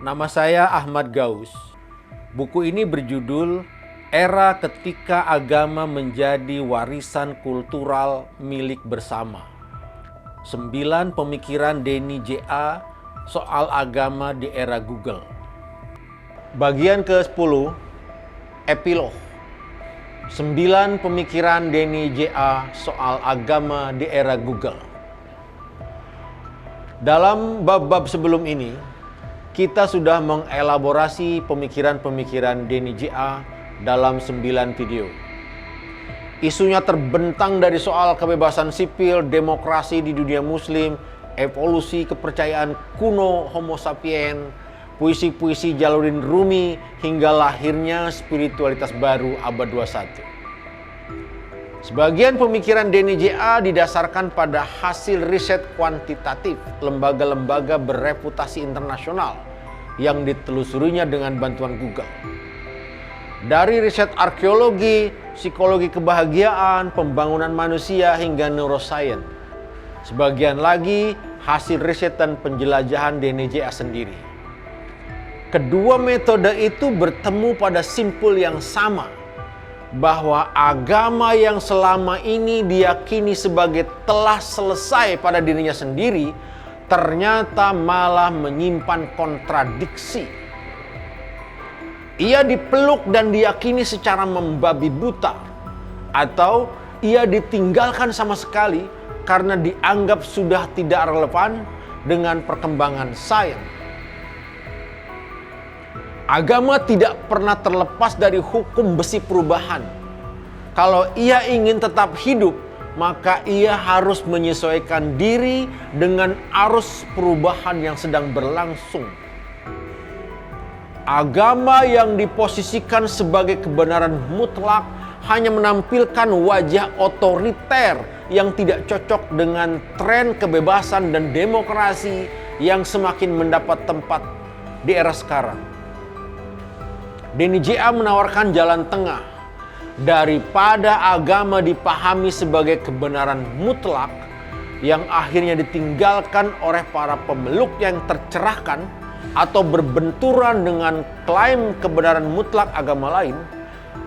Nama saya Ahmad Gaus. Buku ini berjudul Era Ketika Agama Menjadi Warisan Kultural Milik Bersama. 9 pemikiran Denny J.A. soal agama di era Google. Bagian ke-10, Epilog. 9 pemikiran Denny J.A. soal agama di era Google. Dalam bab-bab sebelum ini, kita sudah mengelaborasi pemikiran-pemikiran Denny J.A. dalam 9 video. Isunya terbentang dari soal kebebasan sipil, demokrasi di dunia muslim, evolusi kepercayaan kuno Homo sapien, puisi-puisi Jalaluddin Rumi, hingga lahirnya spiritualitas baru abad 21. Sebagian pemikiran Denny J.A. didasarkan pada hasil riset kuantitatif lembaga-lembaga bereputasi internasional yang ditelusurinya dengan bantuan Google. Dari riset arkeologi, psikologi kebahagiaan, pembangunan manusia, hingga neuroscience. Sebagian lagi hasil riset dan penjelajahan Denny J.A. sendiri. Kedua metode itu bertemu pada simpul yang sama, bahwa agama yang selama ini diyakini sebagai telah selesai pada dirinya sendiri, ternyata malah menyimpan kontradiksi. Ia dipeluk dan diyakini secara membabi buta, atau ia ditinggalkan sama sekali karena dianggap sudah tidak relevan dengan perkembangan sains. Agama tidak pernah terlepas dari hukum besi perubahan. Kalau ia ingin tetap hidup, maka ia harus menyesuaikan diri dengan arus perubahan yang sedang berlangsung. Agama yang diposisikan sebagai kebenaran mutlak hanya menampilkan wajah otoriter yang tidak cocok dengan tren kebebasan dan demokrasi yang semakin mendapat tempat di era sekarang. Denny J.A. menawarkan jalan tengah. Daripada agama dipahami sebagai kebenaran mutlak yang akhirnya ditinggalkan oleh para pemeluk yang tercerahkan atau berbenturan dengan klaim kebenaran mutlak agama lain,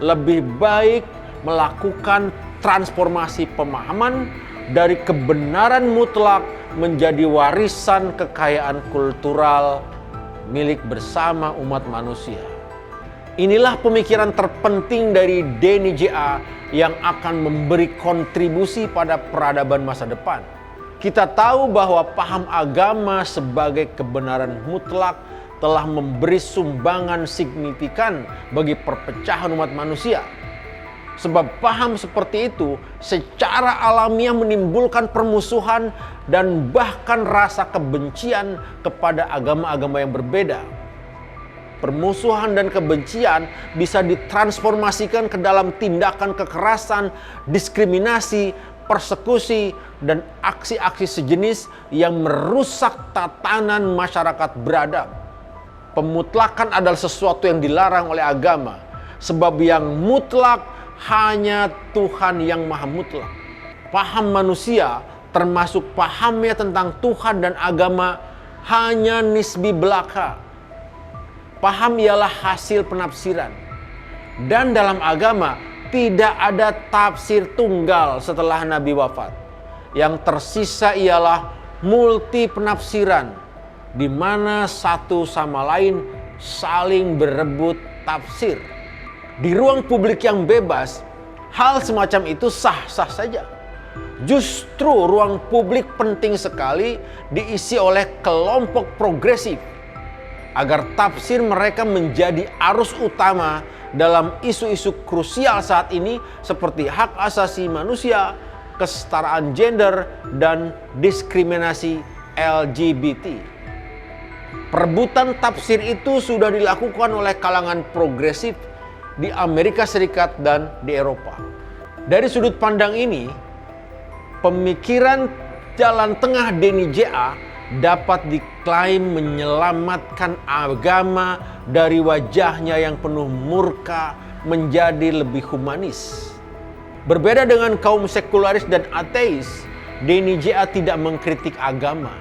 lebih baik melakukan transformasi pemahaman dari kebenaran mutlak menjadi warisan kekayaan kultural milik bersama umat manusia. Inilah pemikiran terpenting dari Denny J.A. yang akan memberi kontribusi pada peradaban masa depan. Kita tahu bahwa paham agama sebagai kebenaran mutlak telah memberi sumbangan signifikan bagi perpecahan umat manusia. Sebab paham seperti itu secara alamiah menimbulkan permusuhan dan bahkan rasa kebencian kepada agama-agama yang berbeda. Permusuhan dan kebencian bisa ditransformasikan ke dalam tindakan kekerasan, diskriminasi, persekusi, dan aksi-aksi sejenis yang merusak tatanan masyarakat beradab. Pemutlakan adalah sesuatu yang dilarang oleh agama, sebab yang mutlak hanya Tuhan yang maha mutlak. Paham manusia, termasuk pahamnya tentang Tuhan dan agama, hanya nisbi belaka. Paham ialah hasil penafsiran. Dan dalam agama tidak ada tafsir tunggal setelah Nabi wafat. Yang tersisa ialah multi penafsiran, di mana satu sama lain saling berebut tafsir. Di ruang publik yang bebas, hal semacam itu sah-sah saja. Justru ruang publik penting sekali diisi oleh kelompok progresif, agar tafsir mereka menjadi arus utama dalam isu-isu krusial saat ini seperti hak asasi manusia, kesetaraan gender, dan diskriminasi LGBT. Perebutan tafsir itu sudah dilakukan oleh kalangan progresif di Amerika Serikat dan di Eropa. Dari sudut pandang ini, pemikiran jalan tengah Denny J.A. dapat diklaim menyelamatkan agama dari wajahnya yang penuh murka menjadi lebih humanis. Berbeda dengan kaum sekularis dan ateis, Denny J.A. tidak mengkritik agama.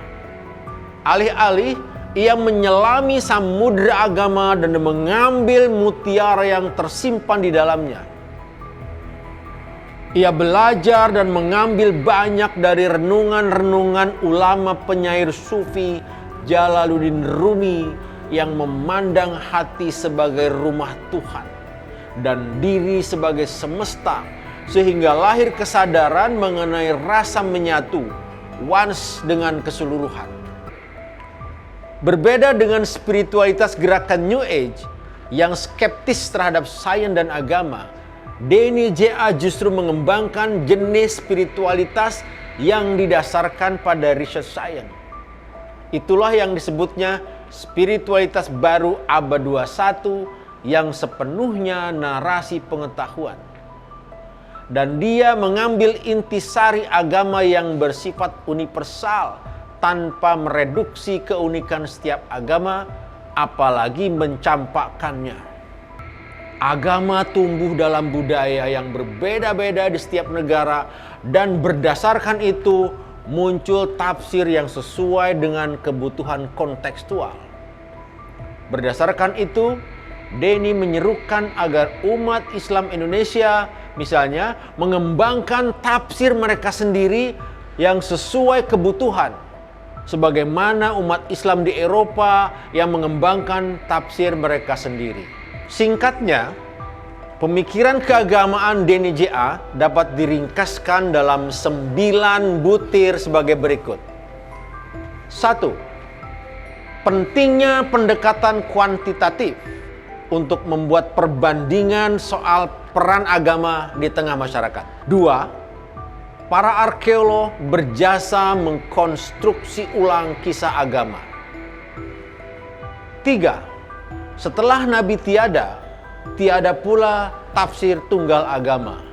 Alih-alih, Ia menyelami samudera agama dan mengambil mutiara yang tersimpan di dalamnya. Ia belajar dan mengambil banyak dari renungan-renungan ulama penyair sufi Jalaluddin Rumi yang memandang hati sebagai rumah Tuhan dan diri sebagai semesta, sehingga lahir kesadaran mengenai rasa menyatu, once dengan keseluruhan. Berbeda dengan spiritualitas gerakan New Age yang skeptis terhadap sains dan agama, Denny J.A. justru mengembangkan jenis spiritualitas yang didasarkan pada riset sains. Itulah yang disebutnya spiritualitas baru abad 21 yang sepenuhnya narasi pengetahuan. Dan dia mengambil intisari agama yang bersifat universal tanpa mereduksi keunikan setiap agama, apalagi mencampakkannya. Agama tumbuh dalam budaya yang berbeda-beda di setiap negara, dan berdasarkan itu muncul tafsir yang sesuai dengan kebutuhan kontekstual. Berdasarkan itu, Denny menyerukan agar umat Islam Indonesia misalnya mengembangkan tafsir mereka sendiri yang sesuai kebutuhan, sebagaimana umat Islam di Eropa yang mengembangkan tafsir mereka sendiri. Singkatnya, pemikiran keagamaan Denny J.A. dapat diringkaskan dalam 9 butir sebagai berikut. 1. Pentingnya pendekatan kuantitatif untuk membuat perbandingan soal peran agama di tengah masyarakat. 2. Para arkeolog berjasa mengkonstruksi ulang kisah agama. 3. Setelah Nabi tiada pula tafsir tunggal agama.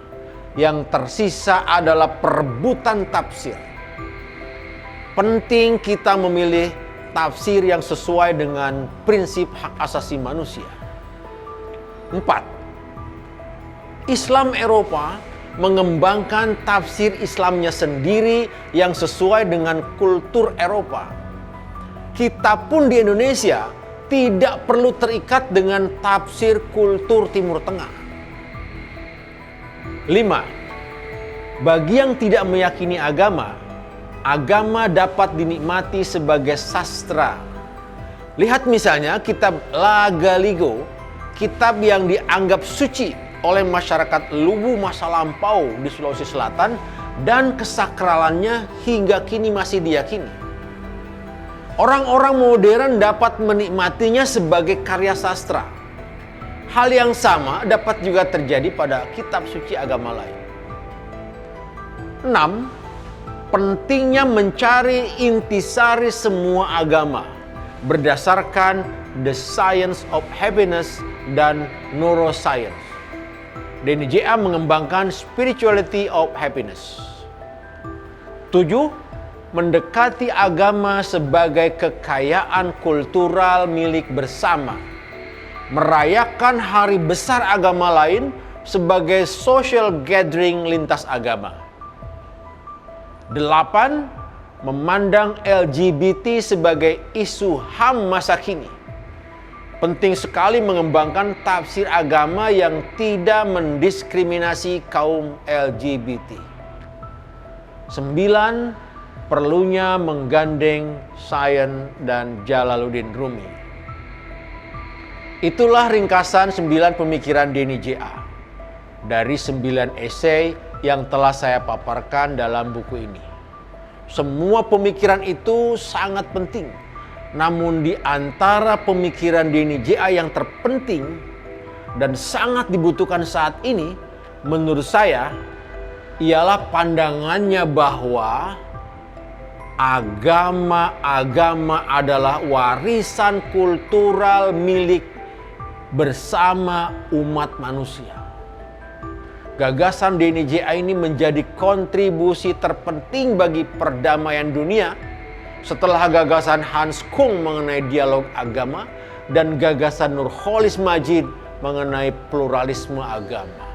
Yang tersisa adalah perebutan tafsir. Penting kita memilih tafsir yang sesuai dengan prinsip hak asasi manusia. 4. Islam Eropa mengembangkan tafsir Islamnya sendiri yang sesuai dengan kultur Eropa. Kita pun di Indonesia tidak perlu terikat dengan tafsir kultur Timur Tengah. 5. Bagi yang tidak meyakini agama, agama dapat dinikmati sebagai sastra. Lihat misalnya kitab Lagaligo, kitab yang dianggap suci oleh masyarakat Luwu masa lampau di Sulawesi Selatan, dan kesakralannya hingga kini masih diyakini. Orang-orang modern dapat menikmatinya sebagai karya sastra. Hal yang sama dapat juga terjadi pada kitab suci agama lain. 6. Pentingnya mencari intisari semua agama berdasarkan the science of happiness dan neuroscience. Denny J.A. mengembangkan spirituality of happiness. 7. Mendekati agama sebagai kekayaan kultural milik bersama. Merayakan hari besar agama lain sebagai social gathering lintas agama. 8. Memandang LGBT sebagai isu HAM masa kini. Penting sekali mengembangkan tafsir agama yang tidak mendiskriminasi kaum LGBT. 9. Perlunya menggandeng sains dan Jalaluddin Rumi. Itulah ringkasan 9 pemikiran Denny J.A. dari 9 esai yang telah saya paparkan dalam buku ini. Semua pemikiran itu sangat penting. Namun di antara pemikiran Denny J.A. yang terpenting dan sangat dibutuhkan saat ini, menurut saya, ialah pandangannya bahwa agama adalah warisan kultural milik bersama umat manusia. Gagasan Denny J.A. ini menjadi kontribusi terpenting bagi perdamaian dunia setelah gagasan Hans Kung mengenai dialog agama dan gagasan Nurcholish Madjid mengenai pluralisme agama.